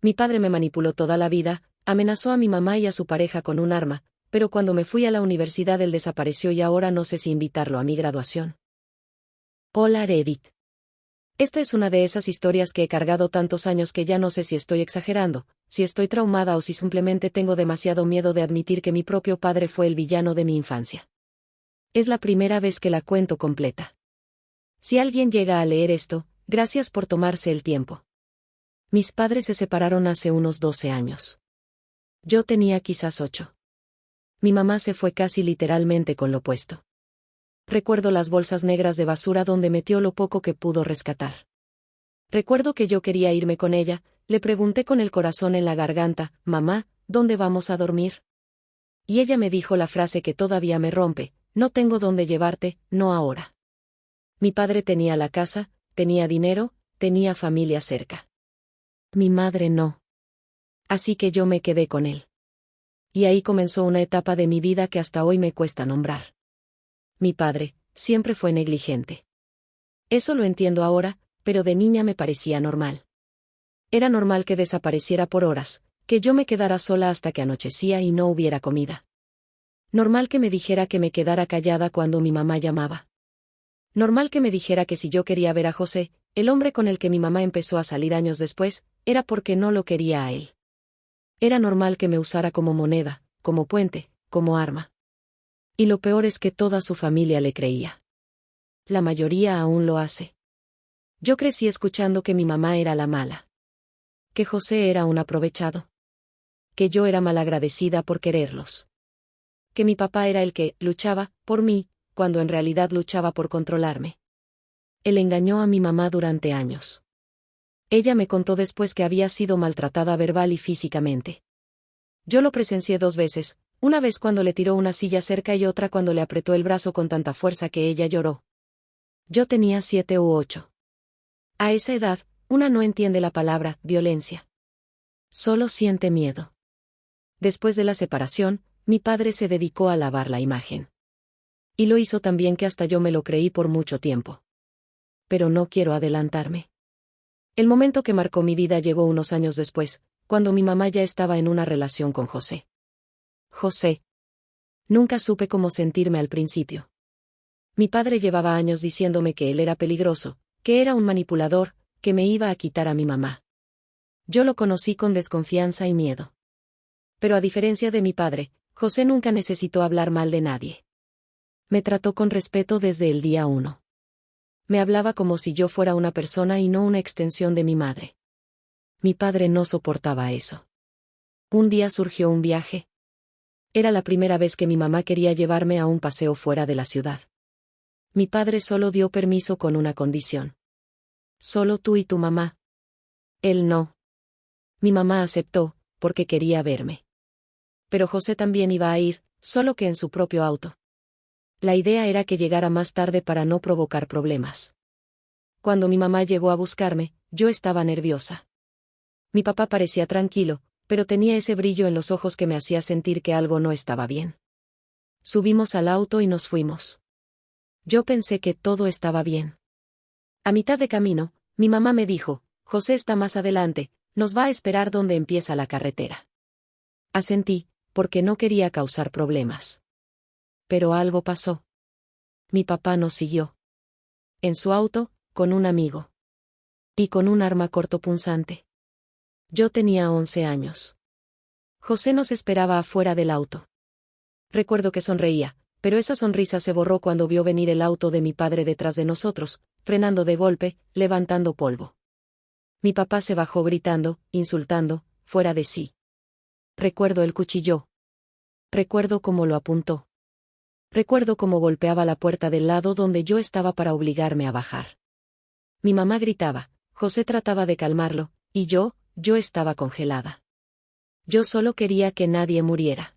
Mi padre me manipuló toda la vida, amenazó a mi mamá y a su pareja con un arma, pero cuando me fui a la universidad él desapareció y ahora no sé si invitarlo a mi graduación. Hola Edith. Esta es una de esas historias que he cargado tantos años que ya no sé si estoy exagerando, si estoy traumada o si simplemente tengo demasiado miedo de admitir que mi propio padre fue el villano de mi infancia. Es la primera vez que la cuento completa. Si alguien llega a leer esto, gracias por tomarse el tiempo. Mis padres se separaron hace unos 12 años. Yo tenía quizás 8. Mi mamá se fue casi literalmente con lo puesto. Recuerdo las bolsas negras de basura donde metió lo poco que pudo rescatar. Recuerdo que yo quería irme con ella, le pregunté con el corazón en la garganta, mamá, ¿dónde vamos a dormir? Y ella me dijo la frase que todavía me rompe, no tengo dónde llevarte, no ahora. Mi padre tenía la casa, tenía dinero, tenía familia cerca. Mi madre no. Así que yo me quedé con él. Y ahí comenzó una etapa de mi vida que hasta hoy me cuesta nombrar. Mi padre, siempre fue negligente. Eso lo entiendo ahora, pero de niña me parecía normal. Era normal que desapareciera por horas, que yo me quedara sola hasta que anochecía y no hubiera comida. Normal que me dijera que me quedara callada cuando mi mamá llamaba. Normal que me dijera que si yo quería ver a José, el hombre con el que mi mamá empezó a salir años después, era porque no lo quería a él. Era normal que me usara como moneda, como puente, como arma. Y lo peor es que toda su familia le creía. La mayoría aún lo hace. Yo crecí escuchando que mi mamá era la mala. Que José era un aprovechado. Que yo era malagradecida por quererlos. Que mi papá era el que luchaba por mí, cuando en realidad luchaba por controlarme. Él engañó a mi mamá durante años. Ella me contó después que había sido maltratada verbal y físicamente. Yo lo presencié 2 veces, una vez cuando le tiró una silla cerca y otra cuando le apretó el brazo con tanta fuerza que ella lloró. Yo tenía 7 u 8. A esa edad, una no entiende la palabra violencia. Solo siente miedo. Después de la separación, mi padre se dedicó a lavar la imagen. Y lo hizo tan bien que hasta yo me lo creí por mucho tiempo. Pero no quiero adelantarme. El momento que marcó mi vida llegó unos años después, cuando mi mamá ya estaba en una relación con José. José. Nunca supe cómo sentirme al principio. Mi padre llevaba años diciéndome que él era peligroso, que era un manipulador, que me iba a quitar a mi mamá. Yo lo conocí con desconfianza y miedo. Pero a diferencia de mi padre, José nunca necesitó hablar mal de nadie. Me trató con respeto desde el día 1. Me hablaba como si yo fuera una persona y no una extensión de mi madre. Mi padre no soportaba eso. Un día surgió un viaje. Era la primera vez que mi mamá quería llevarme a un paseo fuera de la ciudad. Mi padre solo dio permiso con una condición. Solo tú y tu mamá. Él no. Mi mamá aceptó, porque quería verme. Pero José también iba a ir, solo que en su propio auto. La idea era que llegara más tarde para no provocar problemas. Cuando mi mamá llegó a buscarme, yo estaba nerviosa. Mi papá parecía tranquilo, pero tenía ese brillo en los ojos que me hacía sentir que algo no estaba bien. Subimos al auto y nos fuimos. Yo pensé que todo estaba bien. A mitad de camino, mi mamá me dijo, José está más adelante, nos va a esperar donde empieza la carretera. Asentí, porque no quería causar problemas. Pero algo pasó. Mi papá nos siguió. En su auto, con un amigo. Y con un arma cortopunzante. Yo tenía 11 años. José nos esperaba afuera del auto. Recuerdo que sonreía, pero esa sonrisa se borró cuando vio venir el auto de mi padre detrás de nosotros, frenando de golpe, levantando polvo. Mi papá se bajó gritando, insultando, fuera de sí. Recuerdo el cuchillo. Recuerdo cómo lo apuntó. Recuerdo cómo golpeaba la puerta del lado donde yo estaba para obligarme a bajar. Mi mamá gritaba, José trataba de calmarlo, y yo estaba congelada. Yo solo quería que nadie muriera.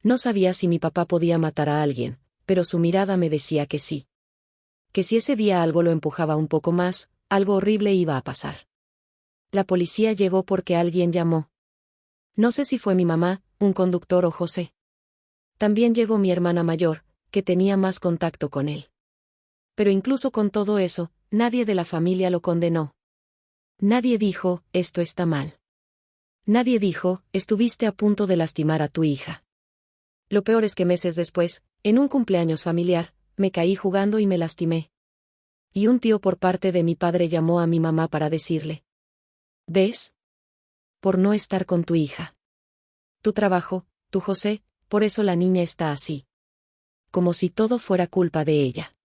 No sabía si mi papá podía matar a alguien, pero su mirada me decía que sí. Que si ese día algo lo empujaba un poco más, algo horrible iba a pasar. La policía llegó porque alguien llamó. No sé si fue mi mamá, un conductor o José. También llegó mi hermana mayor, que tenía más contacto con él. Pero incluso con todo eso, nadie de la familia lo condenó. Nadie dijo, esto está mal. Nadie dijo, estuviste a punto de lastimar a tu hija. Lo peor es que meses después, en un cumpleaños familiar, me caí jugando y me lastimé. Y un tío por parte de mi padre llamó a mi mamá para decirle: ¿ves? Por no estar con tu hija. Tu trabajo, tu José, por eso la niña está así. Como si todo fuera culpa de ella.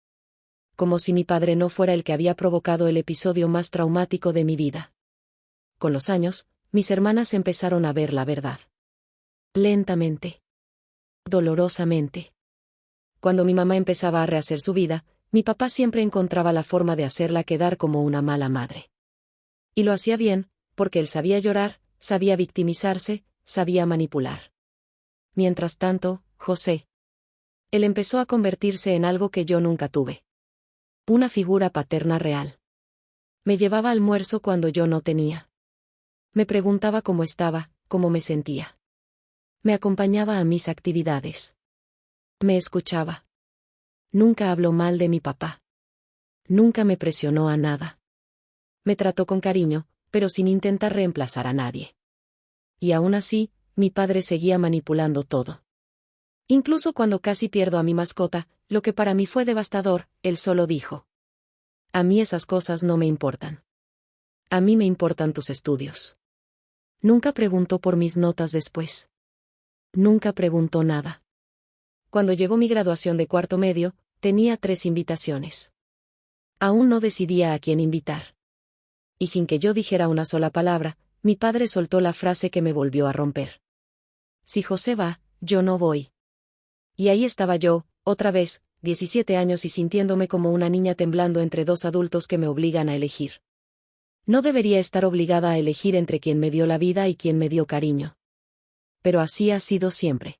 Como si mi padre no fuera el que había provocado el episodio más traumático de mi vida. Con los años, mis hermanas empezaron a ver la verdad. Lentamente. Dolorosamente. Cuando mi mamá empezaba a rehacer su vida, mi papá siempre encontraba la forma de hacerla quedar como una mala madre. Y lo hacía bien, porque él sabía llorar, sabía victimizarse, sabía manipular. Mientras tanto, José. Él empezó a convertirse en algo que yo nunca tuve. Una figura paterna real. Me llevaba almuerzo cuando yo no tenía. Me preguntaba cómo estaba, cómo me sentía. Me acompañaba a mis actividades. Me escuchaba. Nunca habló mal de mi papá. Nunca me presionó a nada. Me trató con cariño, pero sin intentar reemplazar a nadie. Y aún así, mi padre seguía manipulando todo. Incluso cuando casi pierdo a mi mascota, lo que para mí fue devastador, él solo dijo: a mí esas cosas no me importan. A mí me importan tus estudios. Nunca preguntó por mis notas después. Nunca preguntó nada. Cuando llegó mi graduación de cuarto medio, tenía 3 invitaciones. Aún no decidía a quién invitar. Y sin que yo dijera una sola palabra, mi padre soltó la frase que me volvió a romper. Si José va, yo no voy. Y ahí estaba yo, otra vez, 17 años y sintiéndome como una niña temblando entre 2 adultos que me obligan a elegir. No debería estar obligada a elegir entre quien me dio la vida y quien me dio cariño. Pero así ha sido siempre.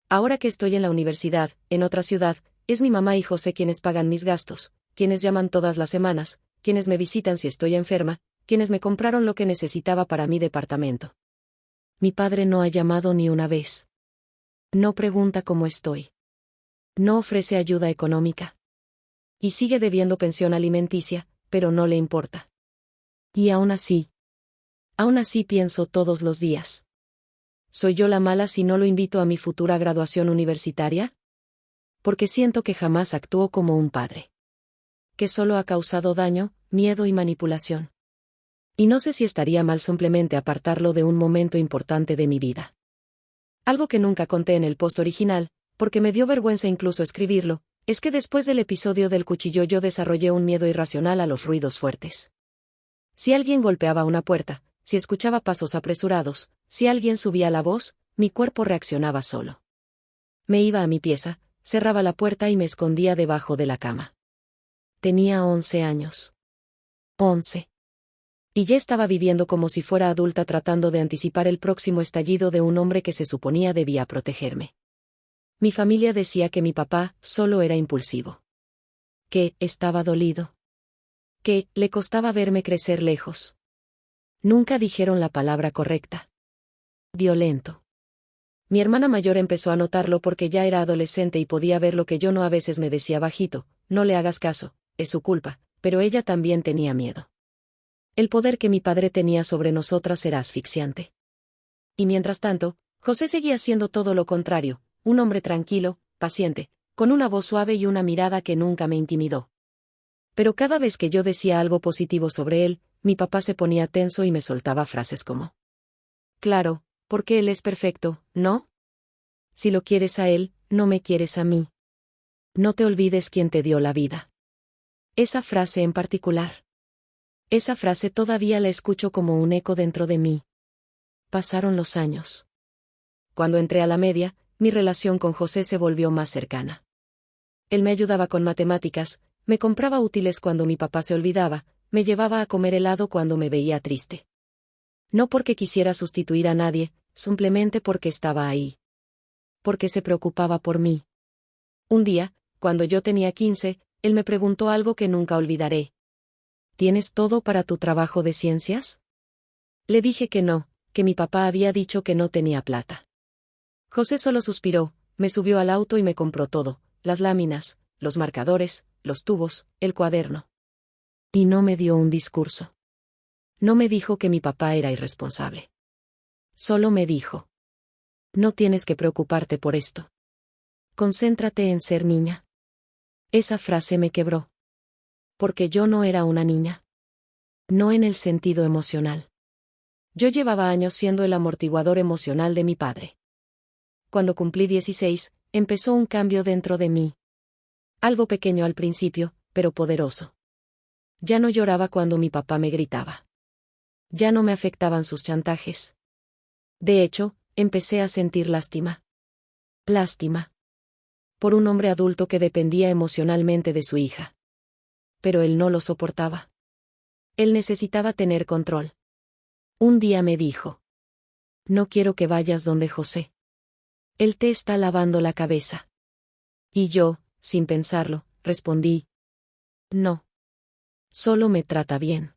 Ahora que estoy en la universidad, en otra ciudad, es mi mamá y José quienes pagan mis gastos, quienes llaman todas las semanas, quienes me visitan si estoy enferma, quienes me compraron lo que necesitaba para mi departamento. Mi padre no ha llamado ni una vez. No pregunta cómo estoy. No ofrece ayuda económica. Y sigue debiendo pensión alimenticia, pero no le importa. Y aún así pienso todos los días. ¿Soy yo la mala si no lo invito a mi futura graduación universitaria? Porque siento que jamás actuó como un padre. Que solo ha causado daño, miedo y manipulación. Y no sé si estaría mal simplemente apartarlo de un momento importante de mi vida. Algo que nunca conté en el post original, porque me dio vergüenza incluso escribirlo, es que después del episodio del cuchillo yo desarrollé un miedo irracional a los ruidos fuertes. Si alguien golpeaba una puerta, si escuchaba pasos apresurados, si alguien subía la voz, mi cuerpo reaccionaba solo. Me iba a mi pieza, cerraba la puerta y me escondía debajo de la cama. Tenía 11 años. 11. Y ya estaba viviendo como si fuera adulta tratando de anticipar el próximo estallido de un hombre que se suponía debía protegerme. Mi familia decía que mi papá solo era impulsivo. Que estaba dolido. Que le costaba verme crecer lejos. Nunca dijeron la palabra correcta. Violento. Mi hermana mayor empezó a notarlo porque ya era adolescente y podía ver lo que yo no a veces me decía bajito: no le hagas caso, es su culpa, pero ella también tenía miedo. El poder que mi padre tenía sobre nosotras era asfixiante. Y mientras tanto, José seguía siendo todo lo contrario, un hombre tranquilo, paciente, con una voz suave y una mirada que nunca me intimidó. Pero cada vez que yo decía algo positivo sobre él, mi papá se ponía tenso y me soltaba frases como: claro, porque él es perfecto, ¿no? Si lo quieres a él, no me quieres a mí. No te olvides quién te dio la vida. Esa frase en particular. Esa frase todavía la escucho como un eco dentro de mí. Pasaron los años. Cuando entré a la media, mi relación con José se volvió más cercana. Él me ayudaba con matemáticas, me compraba útiles cuando mi papá se olvidaba, me llevaba a comer helado cuando me veía triste. No porque quisiera sustituir a nadie, simplemente porque estaba ahí. Porque se preocupaba por mí. Un día, cuando yo tenía 15, él me preguntó algo que nunca olvidaré. ¿Tienes todo para tu trabajo de ciencias? Le dije que no, que mi papá había dicho que no tenía plata. José solo suspiró, me subió al auto y me compró todo: las láminas, los marcadores, los tubos, el cuaderno. Y no me dio un discurso. No me dijo que mi papá era irresponsable. Solo me dijo: no tienes que preocuparte por esto. Concéntrate en ser niña. Esa frase me quebró. Porque yo no era una niña. No en el sentido emocional. Yo llevaba años siendo el amortiguador emocional de mi padre. Cuando cumplí 16, empezó un cambio dentro de mí. Algo pequeño al principio, pero poderoso. Ya no lloraba cuando mi papá me gritaba. Ya no me afectaban sus chantajes. De hecho, empecé a sentir lástima. Lástima. Por un hombre adulto que dependía emocionalmente de su hija. Pero él no lo soportaba. Él necesitaba tener control. Un día me dijo: no quiero que vayas donde José. Él te está lavando la cabeza. Y yo, sin pensarlo, respondí: no. Solo me trata bien.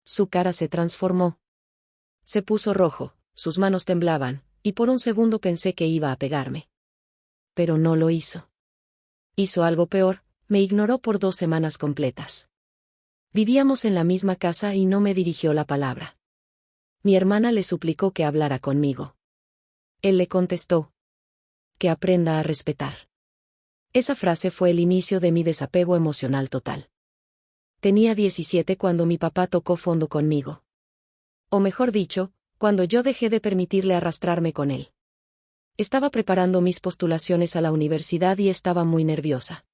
Su cara se transformó. Se puso rojo, sus manos temblaban, y por un segundo pensé que iba a pegarme. Pero no lo hizo. Hizo algo peor, me ignoró por 2 semanas completas. Vivíamos en la misma casa y no me dirigió la palabra. Mi hermana le suplicó que hablara conmigo. Él le contestó: que aprenda a respetar. Esa frase fue el inicio de mi desapego emocional total. Tenía 17 cuando mi papá tocó fondo conmigo. O mejor dicho, cuando yo dejé de permitirle arrastrarme con él. Estaba preparando mis postulaciones a la universidad y estaba muy nerviosa.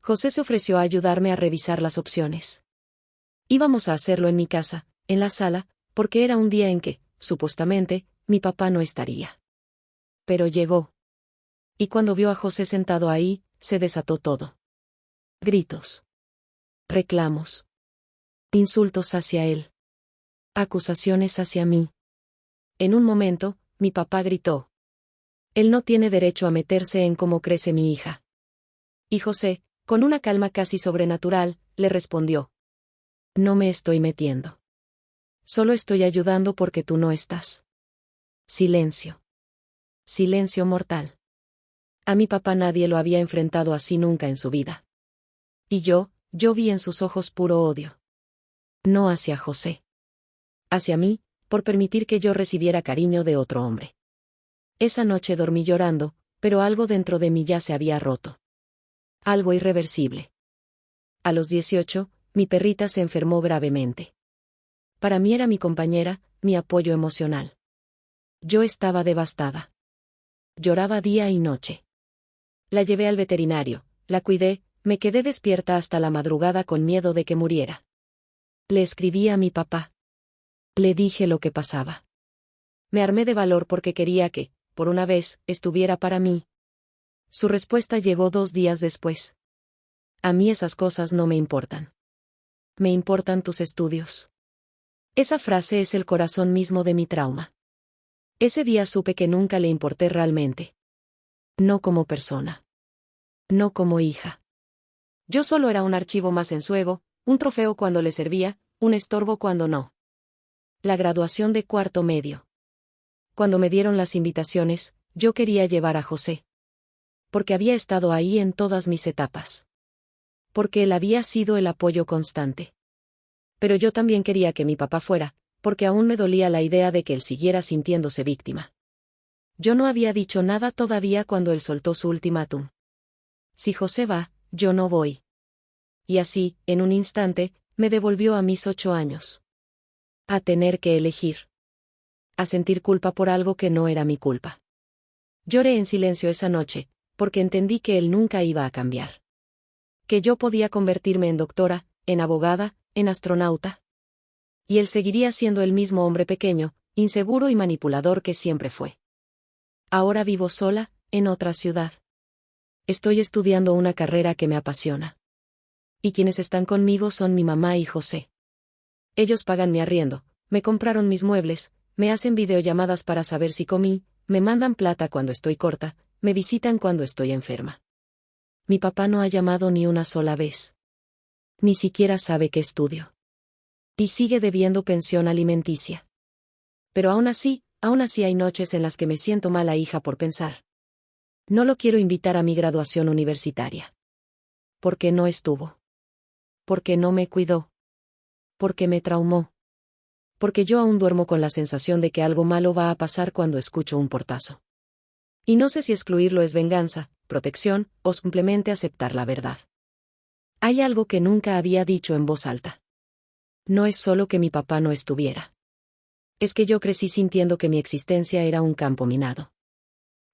José se ofreció a ayudarme a revisar las opciones. Íbamos a hacerlo en mi casa, en la sala, porque era un día en que, supuestamente, mi papá no estaría. Pero llegó. Y cuando vio a José sentado ahí, se desató todo. Gritos. Reclamos. Insultos hacia él. Acusaciones hacia mí. En un momento, mi papá gritó: él no tiene derecho a meterse en cómo crece mi hija. Y José, con una calma casi sobrenatural, le respondió: no me estoy metiendo. Solo estoy ayudando porque tú no estás. Silencio. Silencio mortal. A mi papá nadie lo había enfrentado así nunca en su vida. Y yo vi en sus ojos puro odio. No hacia José. Hacia mí, por permitir que yo recibiera cariño de otro hombre. Esa noche dormí llorando, pero algo dentro de mí ya se había roto. Algo irreversible. A los 18, mi perrita se enfermó gravemente. Para mí era mi compañera, mi apoyo emocional. Yo estaba devastada. Lloraba día y noche. La llevé al veterinario, la cuidé, me quedé despierta hasta la madrugada con miedo de que muriera. Le escribí a mi papá. Le dije lo que pasaba. Me armé de valor porque quería que, por una vez, estuviera para mí. Su respuesta llegó 2 días después. A mí esas cosas no me importan. Me importan tus estudios. Esa frase es el corazón mismo de mi trauma. Ese día supe que nunca le importé realmente. No como persona. No como hija. Yo solo era un archivo más en su ego, un trofeo cuando le servía, un estorbo cuando no. La graduación de 4º medio. Cuando me dieron las invitaciones, yo quería llevar a José. Porque había estado ahí en todas mis etapas. Porque él había sido el apoyo constante. Pero yo también quería que mi papá fuera, porque aún me dolía la idea de que él siguiera sintiéndose víctima. Yo no había dicho nada todavía cuando él soltó su ultimátum. Si José va, yo no voy. Y así, en un instante, me devolvió a mis 8 años. A tener que elegir. A sentir culpa por algo que no era mi culpa. Lloré en silencio esa noche, porque entendí que él nunca iba a cambiar. Que yo podía convertirme en doctora, en abogada, en astronauta. Y él seguiría siendo el mismo hombre pequeño, inseguro y manipulador que siempre fue. Ahora vivo sola, en otra ciudad. Estoy estudiando una carrera que me apasiona. Y quienes están conmigo son mi mamá y José. Ellos pagan mi arriendo, me compraron mis muebles, me hacen videollamadas para saber si comí, me mandan plata cuando estoy corta, me visitan cuando estoy enferma. Mi papá no ha llamado ni una sola vez. Ni siquiera sabe que estudio. Y sigue debiendo pensión alimenticia. Pero aún así hay noches en las que me siento mala hija por pensar. No lo quiero invitar a mi graduación universitaria. Porque no estuvo. Porque no me cuidó. Porque me traumó. porque yo aún duermo con la sensación de que algo malo va a pasar cuando escucho un portazo. Y no sé si excluirlo es venganza, protección, o simplemente aceptar la verdad. Hay algo que nunca había dicho en voz alta. No es solo que mi papá no estuviera. Es que yo crecí sintiendo que mi existencia era un campo minado.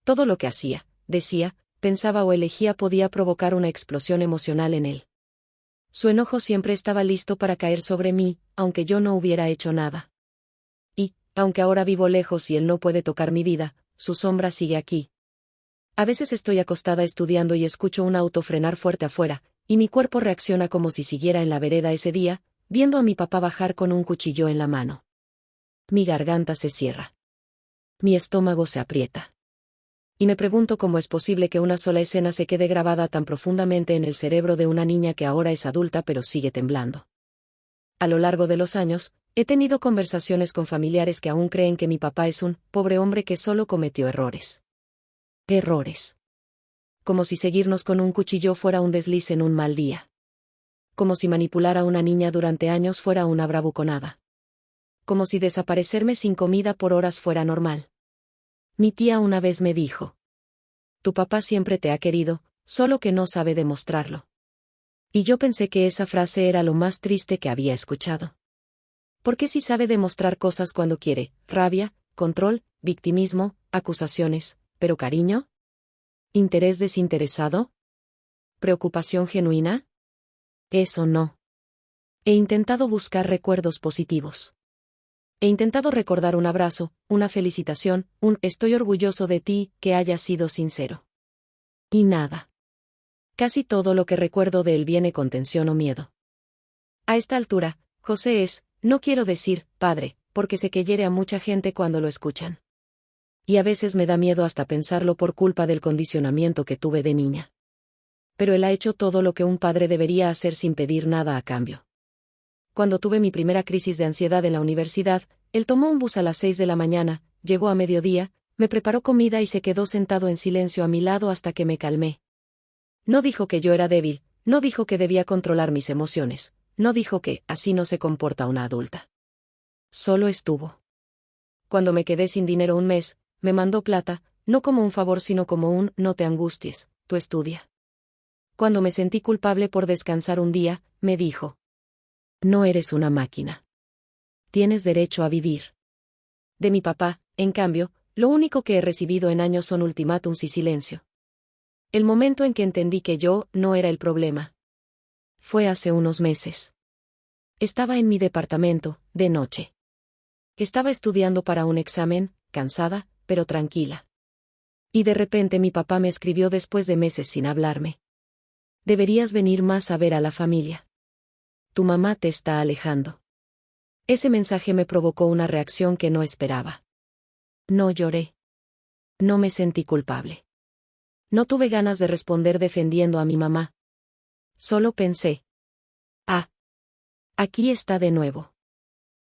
Todo lo que hacía, decía, pensaba o elegía podía provocar una explosión emocional en él. Su enojo siempre estaba listo para caer sobre mí, aunque yo no hubiera hecho nada. Y, aunque ahora vivo lejos y él no puede tocar mi vida, su sombra sigue aquí. A veces estoy acostada estudiando y escucho un auto frenar fuerte afuera, y mi cuerpo reacciona como si siguiera en la vereda ese día, viendo a mi papá bajar con un cuchillo en la mano. Mi garganta se cierra. Mi estómago se aprieta. Y me pregunto cómo es posible que una sola escena se quede grabada tan profundamente en el cerebro de una niña que ahora es adulta pero sigue temblando. A lo largo de los años, he tenido conversaciones con familiares que aún creen que mi papá es un pobre hombre que solo cometió errores. Errores. Como si seguirnos con un cuchillo fuera un desliz en un mal día. Como si manipular a una niña durante años fuera una bravuconada. Como si desaparecerme sin comida por horas fuera normal. Mi tía una vez me dijo: tu papá siempre te ha querido, solo que no sabe demostrarlo. Y yo pensé que esa frase era lo más triste que había escuchado. Porque si sabe demostrar cosas cuando quiere, rabia, control, victimismo, acusaciones, pero cariño, interés desinteresado, preocupación genuina, eso no. He intentado buscar recuerdos positivos. He intentado recordar un abrazo, una felicitación, un estoy orgulloso de ti, que haya sido sincero. Y nada. Casi todo lo que recuerdo de él viene con tensión o miedo. A esta altura, José es, no quiero decir, padre, porque sé que hiere a mucha gente cuando lo escuchan. Y a veces me da miedo hasta pensarlo por culpa del condicionamiento que tuve de niña. Pero él ha hecho todo lo que un padre debería hacer sin pedir nada a cambio. Cuando tuve mi primera crisis de ansiedad en la universidad, él tomó un bus a las 6 de la mañana, llegó a mediodía, me preparó comida y se quedó sentado en silencio a mi lado hasta que me calmé. No dijo que yo era débil, no dijo que debía controlar mis emociones, no dijo que así no se comporta una adulta. Solo estuvo. Cuando me quedé sin dinero un mes, me mandó plata, no como un favor sino como un no te angusties, tú estudia. Cuando me sentí culpable por descansar un día, me dijo: no eres una máquina. Tienes derecho a vivir. De mi papá, en cambio, lo único que he recibido en años son ultimátums y silencio. El momento en que entendí que yo no era el problema fue hace unos meses. Estaba en mi departamento, de noche. Estaba estudiando para un examen, cansada, pero tranquila. Y de repente mi papá me escribió después de meses sin hablarme: deberías venir más a ver a la familia. Tu mamá te está alejando. Ese mensaje me provocó una reacción que no esperaba. No lloré. No me sentí culpable. No tuve ganas de responder defendiendo a mi mamá. Solo pensé: ah, aquí está de nuevo.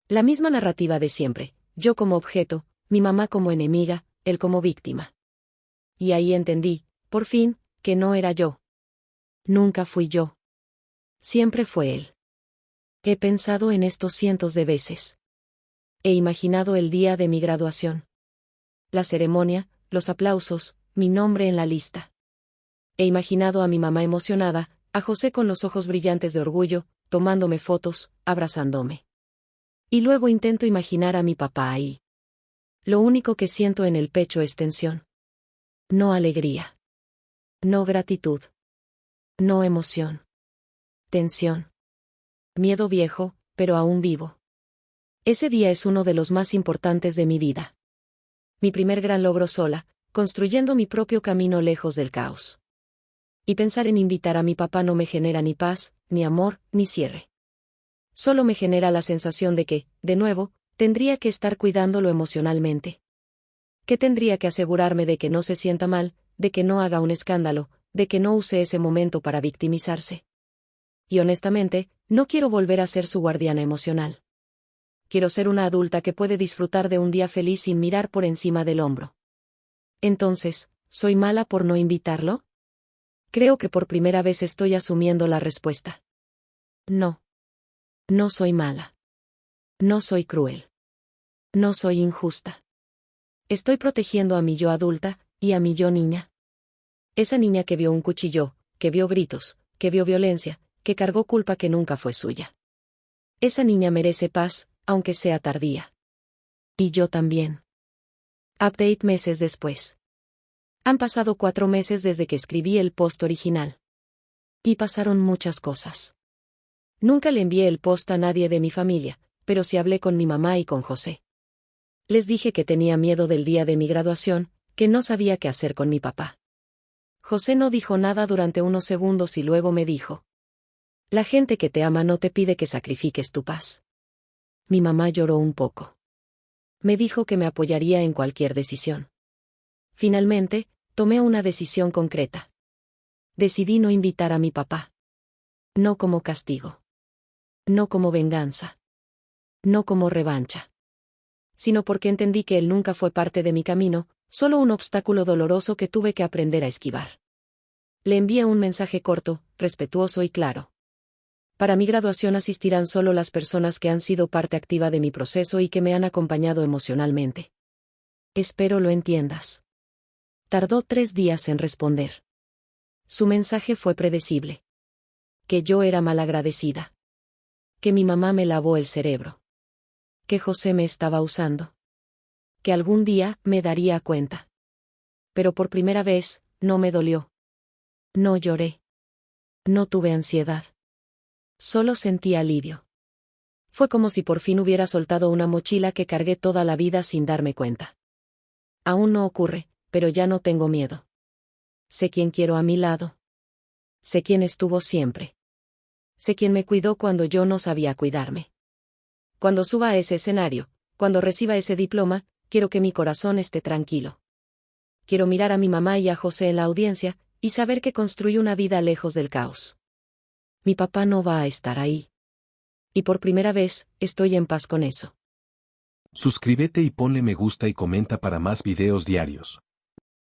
La misma narrativa de siempre, yo como objeto, mi mamá como enemiga, él como víctima. Y ahí entendí, por fin, que no era yo. Nunca fui yo. Siempre fue él. He pensado en esto cientos de veces. He imaginado el día de mi graduación. La ceremonia, los aplausos, mi nombre en la lista. He imaginado a mi mamá emocionada, a José con los ojos brillantes de orgullo, tomándome fotos, abrazándome. Y luego intento imaginar a mi papá ahí. Lo único que siento en el pecho es tensión. No alegría. No gratitud. No emoción. Tensión. Miedo viejo, pero aún vivo. Ese día es uno de los más importantes de mi vida. Mi primer gran logro sola, construyendo mi propio camino lejos del caos. Y pensar en invitar a mi papá no me genera ni paz, ni amor, ni cierre. Solo me genera la sensación de que, de nuevo, tendría que estar cuidándolo emocionalmente. Que tendría que asegurarme de que no se sienta mal, de que no haga un escándalo, de que no use ese momento para victimizarse. Y honestamente, no quiero volver a ser su guardiana emocional. Quiero ser una adulta que puede disfrutar de un día feliz sin mirar por encima del hombro. Entonces, ¿soy mala por no invitarlo? Creo que por primera vez estoy asumiendo la respuesta. No. No soy mala. No soy cruel. No soy injusta. Estoy protegiendo a mi yo adulta, y a mi yo niña. Esa niña que vio un cuchillo, que vio gritos, que vio violencia, que cargó culpa que nunca fue suya. Esa niña merece paz, aunque sea tardía. Y yo también. Update meses después. Han pasado 4 meses desde que escribí el post original. Y pasaron muchas cosas. Nunca le envié el post a nadie de mi familia, pero sí hablé con mi mamá y con José. Les dije que tenía miedo del día de mi graduación, que no sabía qué hacer con mi papá. José no dijo nada durante unos segundos y luego me dijo: la gente que te ama no te pide que sacrifiques tu paz. Mi mamá lloró un poco. Me dijo que me apoyaría en cualquier decisión. Finalmente, tomé una decisión concreta. Decidí no invitar a mi papá. No como castigo. No como venganza. No como revancha. Sino porque entendí que él nunca fue parte de mi camino, solo un obstáculo doloroso que tuve que aprender a esquivar. Le envié un mensaje corto, respetuoso y claro. Para mi graduación asistirán solo las personas que han sido parte activa de mi proceso y que me han acompañado emocionalmente. Espero lo entiendas. Tardó 3 días en responder. Su mensaje fue predecible. Que yo era malagradecida. Que mi mamá me lavó el cerebro. Que José me estaba usando. Que algún día me daría cuenta. Pero por primera vez, no me dolió. No lloré. No tuve ansiedad. Solo sentí alivio. Fue como si por fin hubiera soltado una mochila que cargué toda la vida sin darme cuenta. Aún no ocurre, pero ya no tengo miedo. Sé quién quiero a mi lado. Sé quién estuvo siempre. Sé quién me cuidó cuando yo no sabía cuidarme. Cuando suba a ese escenario, cuando reciba ese diploma, quiero que mi corazón esté tranquilo. Quiero mirar a mi mamá y a José en la audiencia, y saber que construí una vida lejos del caos. Mi papá no va a estar ahí. Y por primera vez, estoy en paz con eso. Suscríbete y ponle me gusta y comenta para más videos diarios.